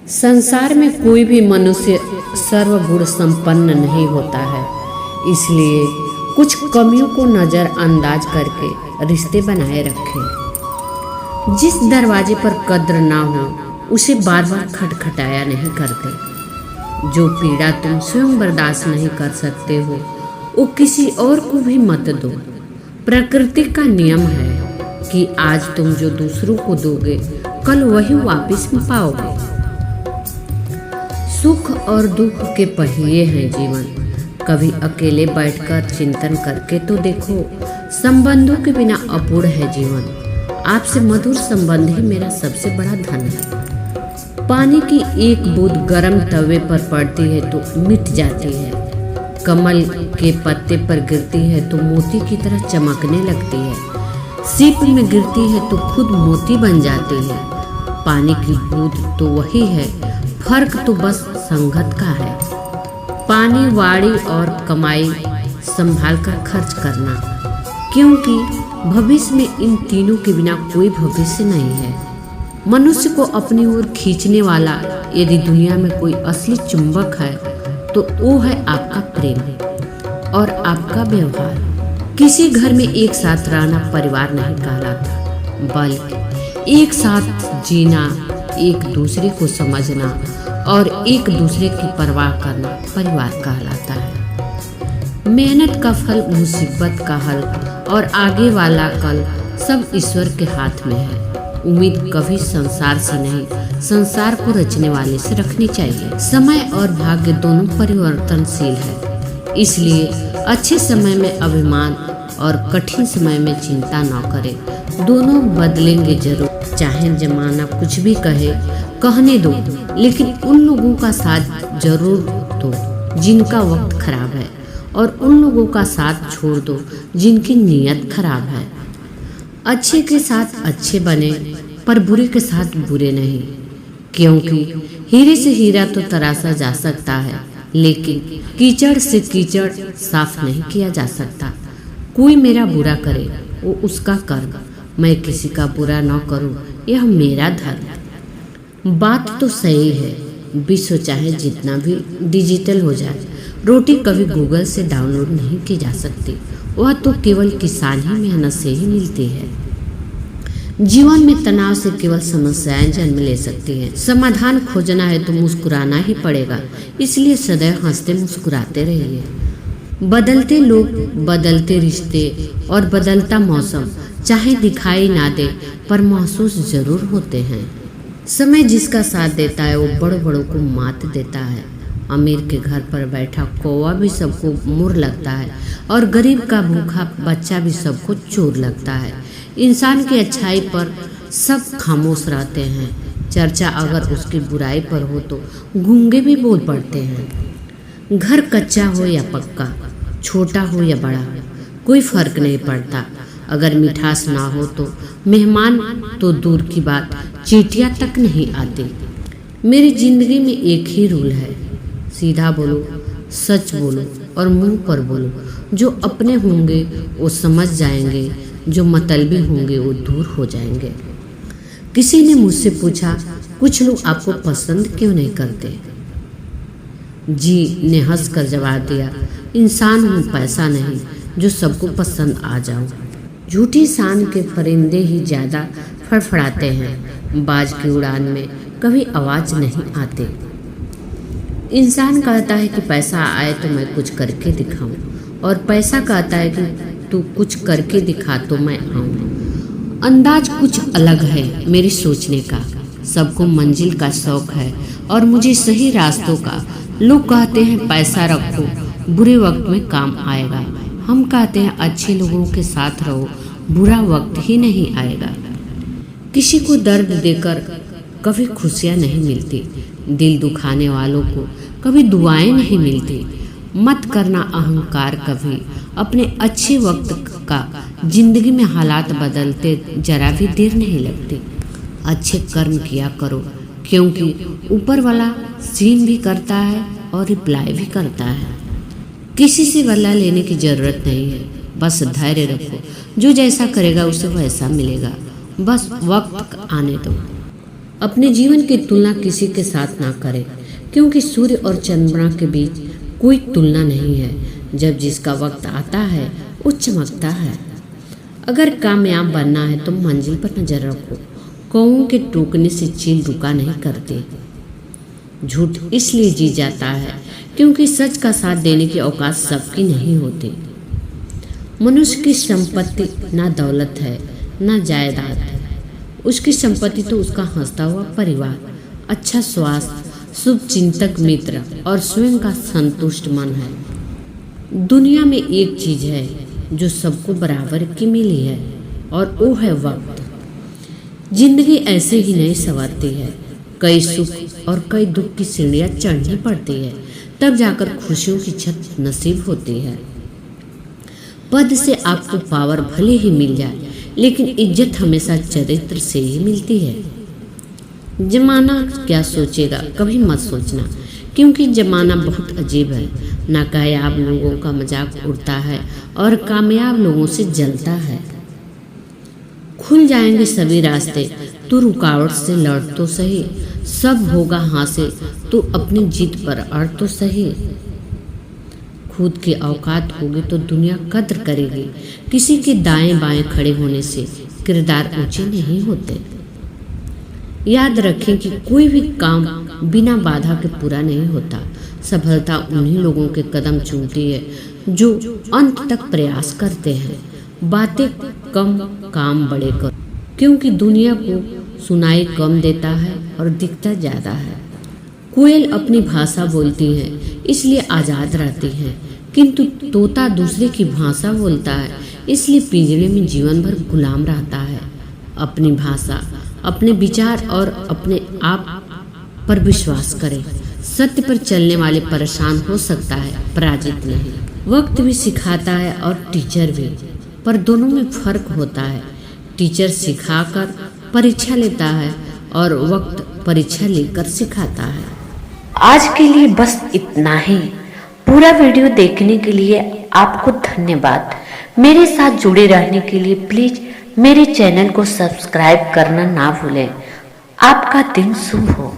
संसार में कोई भी मनुष्य सर्वगुण संपन्न नहीं होता है, इसलिए कुछ कमियों को नज़रअंदाज करके रिश्ते बनाए रखें। जिस दरवाजे पर कद्र ना हो उसे बार बार खटखटाया नहीं करते। जो पीड़ा तुम स्वयं बर्दाश्त नहीं कर सकते हो वो किसी और को भी मत दो। प्रकृति का नियम है कि आज तुम जो दूसरों को दोगे कल वही वापस पाओगे। सुख और दुख के पहिए हैं जीवन। कभी अकेले बैठकर चिंतन करके तो देखो, संबंधों के बिना अपूर्ण है जीवन। आपसे मधुर संबंध ही मेरा सबसे बड़ा धन है। पानी की एक बूंद गर्म तवे पर पड़ती है तो मिट जाती है। कमल के पत्ते पर गिरती है तो मोती की तरह चमकने लगती है। सीप में गिरती है तो खुद मोती बन जाती है। पानी की बूंद तो वही है, फर्क तो बस संगत का है। पानी, वाड़ी और कमाई संभाल कर खर्च करना, क्योंकि भविष्य में इन तीनों के बिना कोई भविष्य नहीं है। मनुष्य को अपनी ओर खींचने वाला यदि दुनिया में कोई असली चुंबक है तो वो है आपका प्रेम और आपका व्यवहार। किसी घर में एक साथ रहना परिवार नहीं कहलाता, बल्कि एक साथ जीना, एक दूसरे को समझना और एक दूसरे की परवाह करना परिवार कहलाता है। मेहनत का फल, मुसीबत का हल और आगे वाला कल सब ईश्वर के हाथ में है। उम्मीद कभी संसार से नहीं, संसार को रचने वाले से रखनी चाहिए। समय और भाग्य दोनों परिवर्तनशील है, इसलिए अच्छे समय में अभिमान और कठिन समय में चिंता न करें। दोनों बदलेंगे जरूर। चाहे जमाना कुछ भी कहे, कहने दो, लेकिन उन लोगों का साथ जरूर दो जिनका वक्त खराब है, और उन लोगों का साथ छोड़ दो जिनकी नीयत खराब है। अच्छे के साथ अच्छे बने, पर बुरे के साथ बुरे नहीं, क्योंकि हीरे से हीरा तो तराशा जा सकता है, लेकिन कीचड़ से कीचड़ साफ नहीं किया जा सकता। कोई मेरा बुरा करे वो उसका कर्म, मैं किसी का बुरा न करूं यह मेरा धर्म। बात तो सही है, विश्व चाहे जितना भी डिजिटल हो जाए, रोटी कभी गूगल से डाउनलोड नहीं की जा सकती। वह तो केवल किसान ही मेहनत से ही मिलती है। जीवन में तनाव से केवल समस्याएं जन्म ले सकती हैं। समाधान खोजना है तो मुस्कुराना ही पड़ेगा, इसलिए सदैव हंसते मुस्कुराते रहिए। बदलते लोग, बदलते रिश्ते और बदलता मौसम चाहे दिखाई ना दे पर महसूस जरूर होते हैं। समय जिसका साथ देता है वो बड़ों बड़ों को मात देता है। अमीर के घर पर बैठा कौवा भी सबको मुर लगता है, और गरीब का भूखा बच्चा भी सबको चोर लगता है। इंसान की अच्छाई पर सब खामोश रहते हैं, चर्चा अगर उसकी बुराई पर हो तो गूंगे भी बोल पड़ते हैं। घर कच्चा हो या पक्का, छोटा हो या बड़ा, कोई फर्क नहीं पड़ता। अगर मिठास ना हो तो मेहमान तो दूर की बात, चींटियां तक नहीं आती। मेरी जिंदगी में एक ही रूल है, सीधा बोलो, सच बोलो और मुंह पर बोलो। जो अपने होंगे वो समझ जाएंगे, जो मतलबी होंगे वो दूर हो जाएंगे। किसी ने मुझसे पूछा, कुछ लोग आपको पसंद क्यों नहीं करते? जी ने हंसकर जवाब दिया, इंसान हूँ, पैसा नहीं जो सबको पसंद आ जाऊं। झूठी शान के परिंदे ही ज़्यादा फड़फड़ाते हैं, बाज की उड़ान में कभी आवाज़ नहीं आती। इंसान कहता है कि पैसा आए तो मैं कुछ करके दिखाऊं, और पैसा कहता है कि तू कुछ करके दिखा तो मैं आऊं। अंदाज कुछ अलग है मेरी सोचने का। सबको मंजिल का शौक है और मुझे सही रास्तों का। लोग कहते हैं पैसा रखो, बुरे वक्त में काम आएगा। हम कहते हैं अच्छे लोगों के साथ रहो, बुरा वक्त ही नहीं आएगा। किसी को दर्द देकर कभी खुशियाँ नहीं मिलती, दिल दुखाने वालों को कभी दुआएं नहीं मिलती। मत करना अहंकार कभी, अपने अच्छे वक्त का। जिंदगी में हालात बदलते जरा भी देर नहीं लगती। अच्छे कर्म किया करो, क्योंकि ऊपर वाला सीन भी करता है और रिप्लाई भी करता है। किसी से बदला लेने की जरूरत नहीं है, बस धैर्य रखो। जो जैसा करेगा उसे वैसा मिलेगा, बस वक्त आने दो। अपने जीवन की तुलना किसी के साथ ना करें, क्योंकि सूर्य और चंद्रमा के बीच कोई तुलना नहीं है। जब जिसका वक्त आता है वो चमकता है। अगर कामयाब बनना है तो मंजिल पर नजर रखो। कौओं के टूकने से चील रुका नहीं करते। झूठ इसलिए जी जाता है क्योंकि सच का साथ देने की औकात सबकी नहीं होती। मनुष्य की संपत्ति ना दौलत है ना जायदाद है। उसकी संपत्ति तो उसका हंसता हुआ परिवार, अच्छा स्वास्थ्य, शुभ चिंतक मित्र और स्वयं का संतुष्ट मन है। दुनिया में एक चीज है जो सबको बराबर की मिली है और वो है वक्त। जिंदगी ऐसे ही नहीं संवरती है। कई सुख और कई दुख की सीढ़ियां चढ़नी पड़ती है, तब जाकर खुशियों की छत नसीब होती है। पद से आपको पावर भले ही मिल जाए, लेकिन इज्जत हमेशा चरित्र से ही मिलती है। जमाना क्या सोचेगा कभी मत सोचना, क्योंकि जमाना बहुत अजीब है। नाकामयाब लोगों का मजाक उड़ता है और कामयाब लोगों से जलता है। खुल जाएंगे सभी रास्ते, तू रुकावट से लड़ तो सही। सब होगा हासिल, तू अपनी जीत पर अड़ तो सही। खुद की औकात होगी तो दुनिया कद्र करेगी। किसी के दाएं बाएं खड़े होने से किरदार ऊंचे नहीं होते। याद रखें कि कोई भी काम बिना बाधा के पूरा नहीं होता। सफलता उन्हीं लोगों के कदम चूमती है जो अंत तक प्रयास करते हैं। बातें कम काम बड़े करो, क्योंकि दुनिया को सुनाई कम देता है और दिखता ज्यादा है। कोयल अपनी भाषा बोलती है इसलिए आजाद रहती है, किंतु तोता दूसरे की भाषा बोलता है इसलिए पिंजरे में जीवन भर गुलाम रहता है। अपनी भाषा, अपने विचार और अपने आप पर विश्वास करें। सत्य पर चलने वाले परेशान हो सकता है, पराजित नहीं। वक्त भी सिखाता है और टीचर भी, पर दोनों में फर्क होता है। टीचर सिखाकर परीक्षा लेता है और वक्त परीक्षा लेकर सिखाता है। आज के लिए बस इतना ही। पूरा वीडियो देखने के लिए आपको धन्यवाद। मेरे साथ जुड़े रहने के लिए प्लीज मेरे चैनल को सब्सक्राइब करना ना भूलें। आपका दिन शुभ हो।